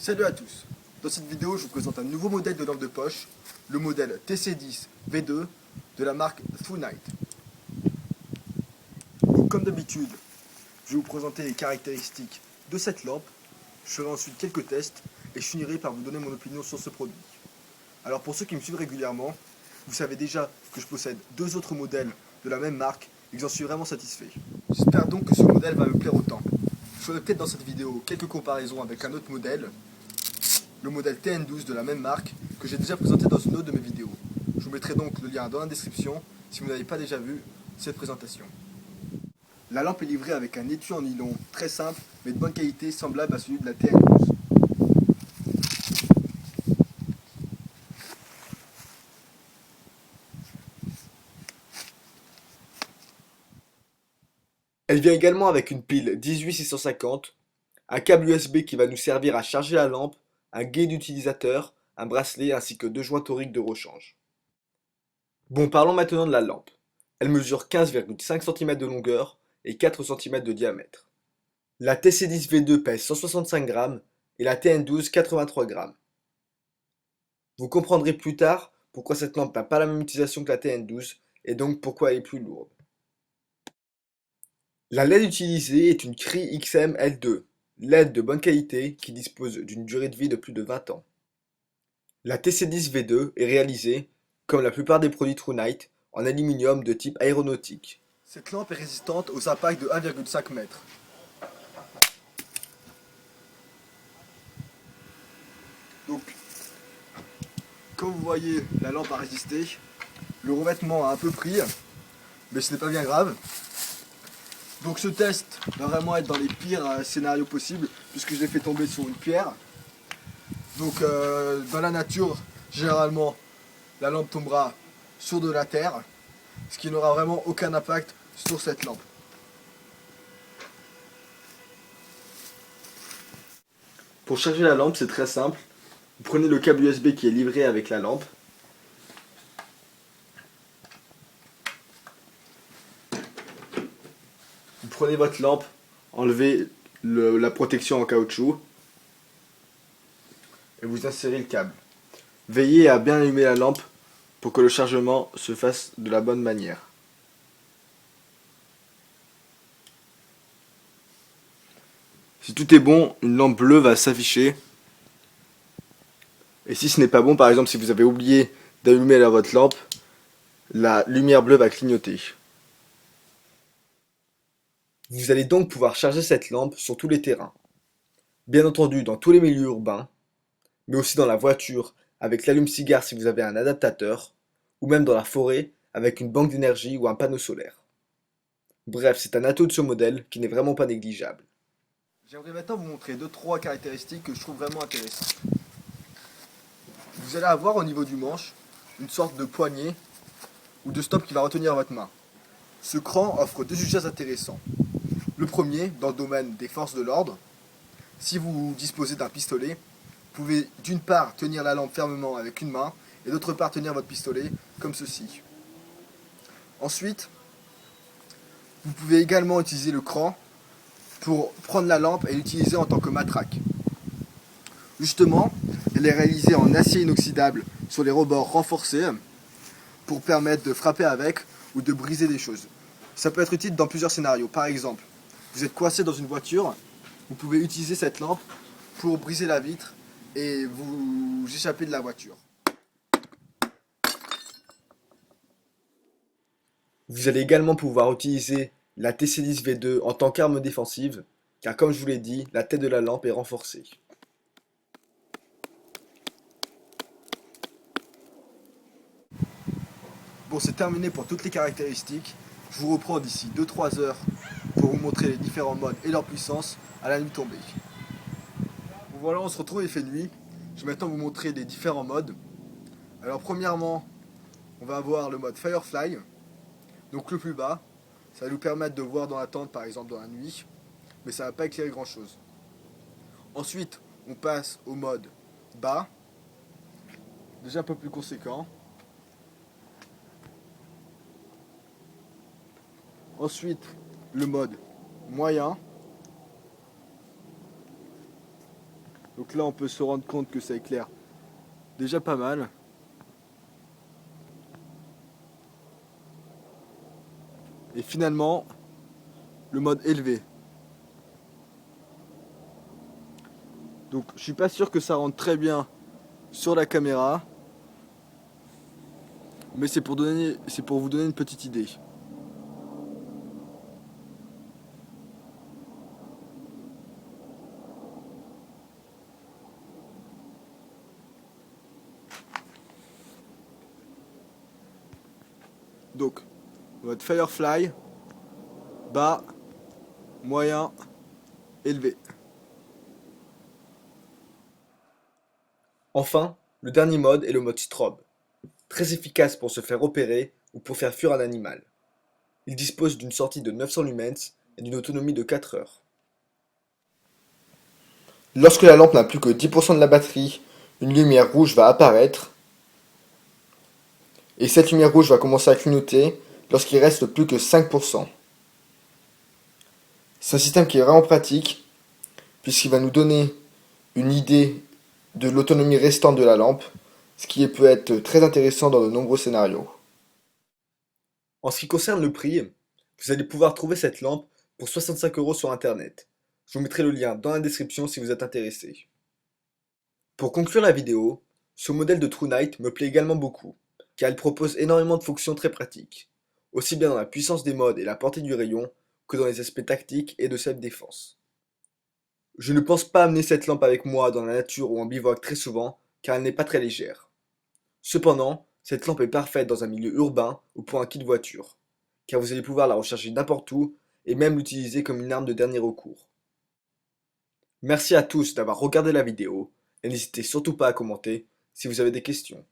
Salut à tous. Dans cette vidéo, je vous présente un nouveau modèle de lampe de poche, le modèle TC10 V2 de la marque True Night. Donc, comme d'habitude, je vais vous présenter les caractéristiques de cette lampe. Je ferai ensuite quelques tests et je finirai par vous donner mon opinion sur ce produit. Alors pour ceux qui me suivent régulièrement, vous savez déjà que je possède deux autres modèles de la même marque et que j'en suis vraiment satisfait. J'espère donc que ce modèle va me plaire autant. Je ferai peut-être dans cette vidéo quelques comparaisons avec un autre modèle, le modèle TN12 de la même marque que j'ai déjà présenté dans une autre de mes vidéos. Je vous mettrai donc le lien dans la description si vous n'avez pas déjà vu cette présentation. La lampe est livrée avec un étui en nylon très simple mais de bonne qualité, semblable à celui de la TN12. Elle vient également avec une pile 18650, un câble USB qui va nous servir à charger la lampe, un guide utilisateur, un bracelet ainsi que deux joints toriques de rechange. Bon, parlons maintenant de la lampe. Elle mesure 15,5 cm de longueur et 4 cm de diamètre. La TC10V2 pèse 165 grammes et la TN12 83 grammes. Vous comprendrez plus tard pourquoi cette lampe n'a pas la même utilisation que la TN12 et donc pourquoi elle est plus lourde. La LED utilisée est une Cree XM-L2, LED de bonne qualité qui dispose d'une durée de vie de plus de 20 ans. La TC10V2 est réalisée, comme la plupart des produits True Night, en aluminium de type aéronautique. Cette lampe est résistante aux impacts de 1,5 m. Donc, comme vous voyez, la lampe a résisté. Le revêtement a un peu pris, mais ce n'est pas bien grave. Donc ce test va vraiment être dans les pires scénarios possibles, puisque je l'ai fait tomber sur une pierre. Donc dans la nature, généralement, la lampe tombera sur de la terre, ce qui n'aura vraiment aucun impact sur cette lampe. Pour charger la lampe, c'est très simple. Vous prenez le câble USB qui est livré avec la lampe. Vous prenez votre lampe, enlevez la protection en caoutchouc et vous insérez le câble. Veillez à bien allumer la lampe pour que le chargement se fasse de la bonne manière. Si tout est bon, une lampe bleue va s'afficher. Et si ce n'est pas bon, par exemple si vous avez oublié d'allumer votre lampe, la lumière bleue va clignoter. Vous allez donc pouvoir charger cette lampe sur tous les terrains. Bien entendu dans tous les milieux urbains, mais aussi dans la voiture avec l'allume-cigare si vous avez un adaptateur, ou même dans la forêt avec une banque d'énergie ou un panneau solaire. Bref, c'est un atout de ce modèle qui n'est vraiment pas négligeable. J'aimerais maintenant vous montrer 2-3 caractéristiques que je trouve vraiment intéressantes. Vous allez avoir au niveau du manche une sorte de poignée ou de stop qui va retenir votre main. Ce cran offre deux usages intéressants. Le premier, dans le domaine des forces de l'ordre, si vous disposez d'un pistolet, vous pouvez d'une part tenir la lampe fermement avec une main et d'autre part tenir votre pistolet comme ceci. Ensuite, vous pouvez également utiliser le cran pour prendre la lampe et l'utiliser en tant que matraque. Justement, elle est réalisée en acier inoxydable sur les rebords renforcés pour permettre de frapper avec ou de briser des choses. Ça peut être utile dans plusieurs scénarios. Par exemple, vous êtes coincé dans une voiture, vous pouvez utiliser cette lampe pour briser la vitre et vous échapper de la voiture. Vous allez également pouvoir utiliser la TC10V2 en tant qu'arme défensive, car comme je vous l'ai dit, la tête de la lampe est renforcée. Bon, c'est terminé pour toutes les caractéristiques. Je vous reprends d'ici 2-3 heures pour vous montrer les différents modes et leur puissance à la nuit tombée. Bon, voilà, on se retrouve, il fait nuit. Je vais maintenant vous montrer les différents modes. Alors premièrement, on va avoir le mode Firefly, donc le plus bas. Ça va nous permettre de voir dans la tente, par exemple dans la nuit, mais ça ne va pas éclairer grand chose. Ensuite, on passe au mode bas, déjà un peu plus conséquent. Ensuite, le mode moyen. Donc là on peut se rendre compte que ça éclaire déjà pas mal. Et finalement, le mode élevé. Donc je suis pas sûr que ça rentre très bien sur la caméra, mais c'est pour vous donner une petite idée. Donc, mode Firefly, bas, moyen, élevé. Enfin, le dernier mode est le mode strobe, très efficace pour se faire repérer ou pour faire fuir un animal. Il dispose d'une sortie de 900 lumens et d'une autonomie de 4 heures. Lorsque la lampe n'a plus que 10% de la batterie, une lumière rouge va apparaître et cette lumière rouge va commencer à clignoter lorsqu'il reste plus que 5%. C'est un système qui est vraiment pratique puisqu'il va nous donner une idée de l'autonomie restante de la lampe, ce qui peut être très intéressant dans de nombreux scénarios. En ce qui concerne le prix, vous allez pouvoir trouver cette lampe pour 65 € sur internet. Je vous mettrai le lien dans la description si vous êtes intéressé. Pour conclure la vidéo, ce modèle de True Night me plaît également beaucoup, car il propose énormément de fonctions très pratiques, aussi bien dans la puissance des modes et la portée du rayon, que dans les aspects tactiques et de self-défense. Je ne pense pas amener cette lampe avec moi dans la nature ou en bivouac très souvent, car elle n'est pas très légère. Cependant, cette lampe est parfaite dans un milieu urbain ou pour un kit voiture, car vous allez pouvoir la recharger n'importe où et même l'utiliser comme une arme de dernier recours. Merci à tous d'avoir regardé la vidéo et n'hésitez surtout pas à commenter si vous avez des questions.